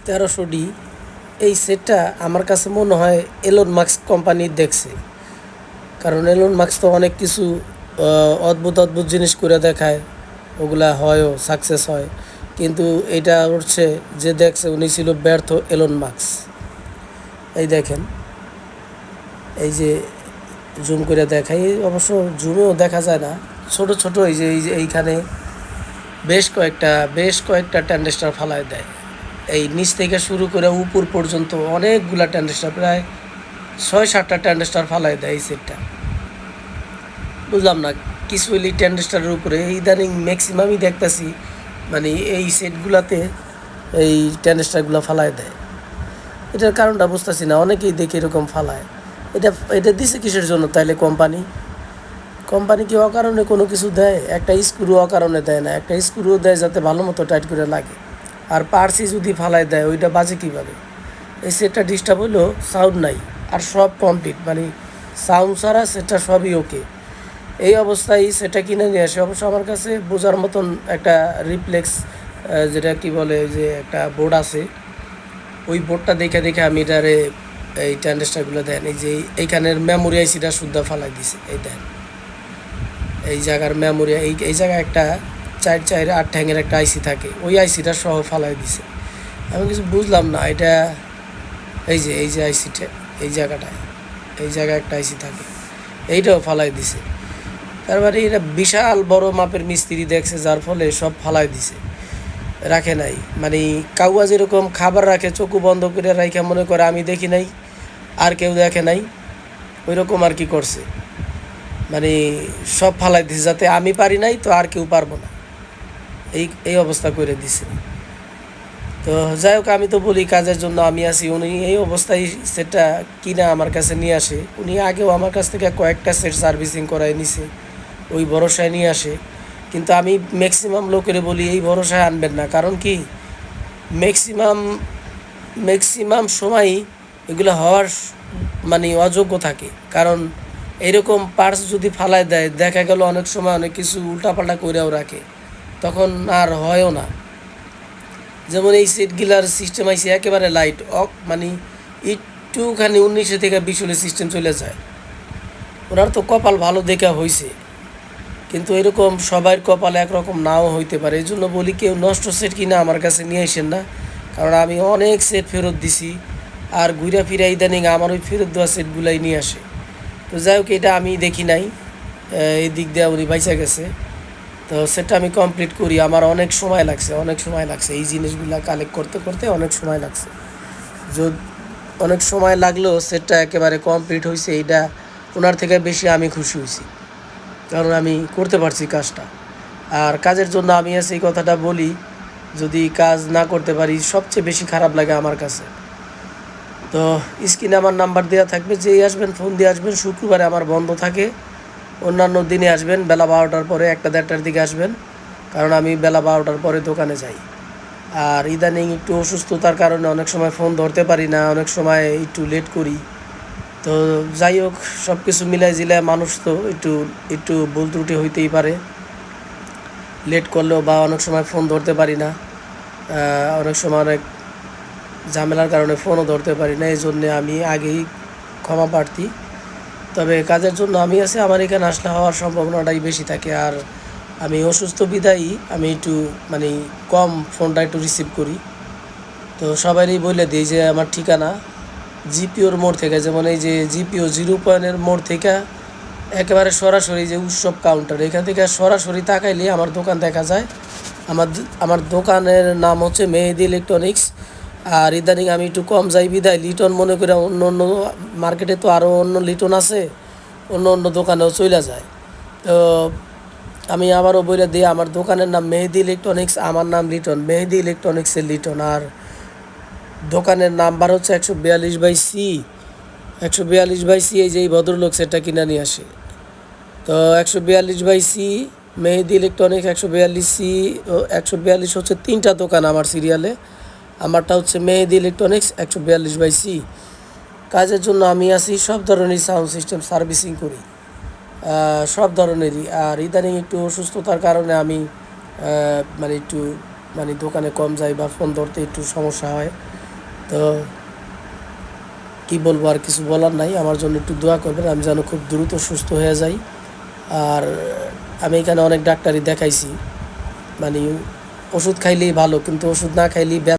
1300D এই সেটটা আমার কাছে মনে হয় এলন মাস্ক কোম্পানির দেখছে। কারণ এলন মাস্ক তো অনেক কিছু অদ্ভুত অদ্ভুত জিনিস করে দেখায়, ওগুলা হয়ও, সাকসেস হয়। কিন্তু এটা হচ্ছে যে দেখছে উনি ছিল ব্যর্থ এলন মাস্ক। এই দেখেন, এই যে জুম করে দেখাই, অবশ্য জুমেও দেখা যায় না, ছোট ছোট এই যে এইখানে বেশ কয়েকটা ট্যান্ডেস্টার ফালায় দেয়। এই নিচ থেকে শুরু করে উপর পর্যন্ত অনেকগুলা ট্যান্ডেস্টার, প্রায় 6-7টা ট্যান্ডেস্টার ফালায় দেয় এই সেটটা। বুঝলাম না কিছু হইলে ট্যান্ডেস্টারের উপরে ইদানিং ম্যাক্সিমামই দেখতেছি, মানে এই সেটগুলাতে এই ট্যান্ডেস্টারগুলো ফালায় দেয়। এটার কারণটা বুঝতেছি না, অনেকেই দেখে এরকম ফালায়। এটা এটা দিছে কিসের জন্য তাইলে? কোম্পানি কি অকারণে কোনো কিছু দেয়? একটা স্ক্রু অকারণে দেয় না, একটা স্ক্রু দেয় যাতে ভালো মতো টাইট করে লাগে। আর পার্সি যদি ফালায় দেয় ওইটা বাজে কীভাবে? এই সেটটা ডিস্টার্ব হইলো, সাউন্ড নাই, আর সব কমপ্লিট, মানে সাউন্ড ছাড়া সেটটা সবই ওকে। এই অবস্থায় সেটা কিনে নিয়ে আসে। অবশ্য আমার কাছে বোঝার মতন একটা রিফ্লেক্স, যেটা কি বলে, যে একটা বোর্ড আছে, ওই বোর্ডটা দেখে দেখে আমি এটারে এই ট্যান্ডেস্টারগুলো দেন, এই যে এইখানের মেমোরি আইসিটা শুদ্ধ ফালাই দিছে। এই দেন, এই জায়গার মেমোরি, এই জায়গায় একটা 4-8 ঠ্যাঙের একটা আইসি থাকে, ওই আইসিটা সহ ফালাই দিছে। আমি কিছু বুঝলাম না এটা। এই যে আইসিটা, এই জায়গায় একটা আইসি থাকে, এইটাও ফালাই দিছে। তারপরে এটা বিশাল বড় মাপের মিস্ত্রি দেখছে, যার ফলে সব ফালাই দিছে, রাখে নাই। মানে কাউয়া যেরকম খাবার রাখে চোখু বন্ধ করে রাখে, মনে করে আমি দেখি নাই, আর কেউ দেখে নাই, ওই রকম আর কি করছে। মানে সব ফালাই দিছে, যাতে আমি পারি নাই তো আর কেউ পারবো না, এই অবস্থা করে দিছে। তো যাই হোক, আমি তো বলি কাজের জন্য আমি আছি। উনি এই অবস্থায় সেটটা কিনা আমার কাছে নিয়ে আসে। উনি আগেও আমার কাছ থেকে কয়েকটা সেট সার্ভিসিং করাই নিছে, ওই ভরসায় নিয়ে আসে। কিন্তু আমি ম্যাক্সিমাম লোকের বলি এই ভরসায় আনবেন না। কারণ কি, ম্যাক্সিমাম সময়ই এগুলো হওয়ার মানে অযোগ্য থাকে। কারণ এরকম পার্টস যদি ফালায় দেয়, দেখা গেল অনেক সময় অনেক কিছু উল্টাপাল্টা করেও রাখে, তখন আর হয়ও না। যেমন এই সেটগুলার সিস্টেম আইসি একেবারে লাইট অফ, মানে একটুখানি 19 থেকে 20 সিস্টেম চলে যায়। ওনার তো কপাল ভালো দেখা হয়েছে, কিন্তু এরকম সবার কপাল একরকম নাও হইতে পারে। এই জন্য বলি, কেউ নষ্ট সেট কিনা আমার কাছে নিয়ে আসেন না। কারণ আমি অনেক সেট ফেরত দিছি, আর ঘুরা ফিরা ইদানিং আমার ওই ফেরত দেওয়া সেটগুলাই নিয়ে আসে। তো যাই হোক, এটা আমি দেখি নাই, এই দিক দিয়ে উনি বাইচা গেছে। তো সেটা আমি কমপ্লিট করি, আমার অনেক সময় লাগছে এই জিনিসগুলো কালেক্ট করতে করতে অনেক সময় লাগছে। অনেক সময় লাগলেও সেটটা একেবারে কমপ্লিট হয়েছে, এইটা ওনার থেকে বেশি আমি খুশি হয়েছি, কারণ আমি করতে পারছি কাজটা। আর কাজের জন্য আমি আছি, এই কথাটা বলি, যদি কাজ না করতে পারি সবচেয়ে বেশি খারাপ লাগে আমার কাছে। তো স্ক্রিনে আমার নাম্বার দেওয়া থাকবে, যেই আসবেন ফোন দিয়ে আসবেন। শুক্রবারে আমার বন্ধ থাকে, অন্যান্য দিনে আসবেন বেলা 12টার পরে, 1-1:30টার দিকে আসবেন, কারণ আমি বেলা 12টার পরে দোকানে যাই। আর ইদানিং একটু অসুস্থতার কারণে অনেক সময় ফোন ধরতে পারি না, অনেক সময় একটু লেট করি। তো যাই হোক, সব কিছু মিলাই জিলায় মানুষ তো একটু ভুল ত্রুটি হইতেই পারে, লেট করলেও, বা অনেক সময় ফোন ধরতে পারি না, অনেক সময় অনেক ঝামেলার কারণে ফোনও ধরতে পারি না। এই জন্যে আমি আগেই ক্ষমা প্রার্থী। তবে কাজের জন্য আমি আছি, আমার এখানে আসলে হওয়ার সম্ভাবনাটাই বেশি থাকে। আর আমি অসুস্থ বিদায়ী আমি একটু মানে কম ফোনটা একটু রিসিভ করি। তো সবারই বলে দিই যে আমার ঠিকানা জিপিওর মোড় থেকে, যেমন এই যে জিপিও 0 মোড় থেকে একেবারে সরাসরি যে উৎসব কাউন্টার, এখান থেকে সরাসরি তাকাইলে আমার দোকান দেখা যায়। আমার দোকানের নাম হচ্ছে মেহেদি ইলেকট্রনিক্স। আর ইদানিং আমি একটু কম যাই বিদায় লিটন মনে করে, অন্য মার্কেটে তো আরও অন্য লিটন আছে, অন্য দোকানেও চলে যায়। তো আমি আবারও বলে দিই, আমার দোকানের নাম মেহেদি ইলেকট্রনিক্স, আমার নাম লিটন, মেহেদি ইলেকট্রনিক্সের লিটন। আর দোকানের নাম্বার হচ্ছে 142/C। 142/C, এই যে এই ভদ্রলোক সেটা কিনে নিয়ে আসে। তো 142/C মেহেদি ইলেকট্রনিক্স, 142C, 142 হচ্ছে 3টা দোকান আমার সিরিয়ালে। আমারটা হচ্ছে মেহেদি ইলেকট্রনিক্স 142/C। কাজের জন্য আমি আছি, সব ধরনের সাউন্ড সিস্টেম সার্ভিসিং করি, সব ধরনেরই। আর ইদানিং একটু অসুস্থতার কারণে আমি একটু দোকানে কম যাই, বা ফোন ধরতে একটু সমস্যা হয়। তো কি বলবো, আর কিছু বলার নাই। আমার জন্য একটু দোয়া করবেন, আমি যেন খুব দ্রুত সুস্থ হয়ে যাই। আর আমি এখানে অনেক ডাক্তারই দেখাইছি, মানে ওষুধ খাইলেই ভালো, কিন্তু ওষুধ না খাইলেই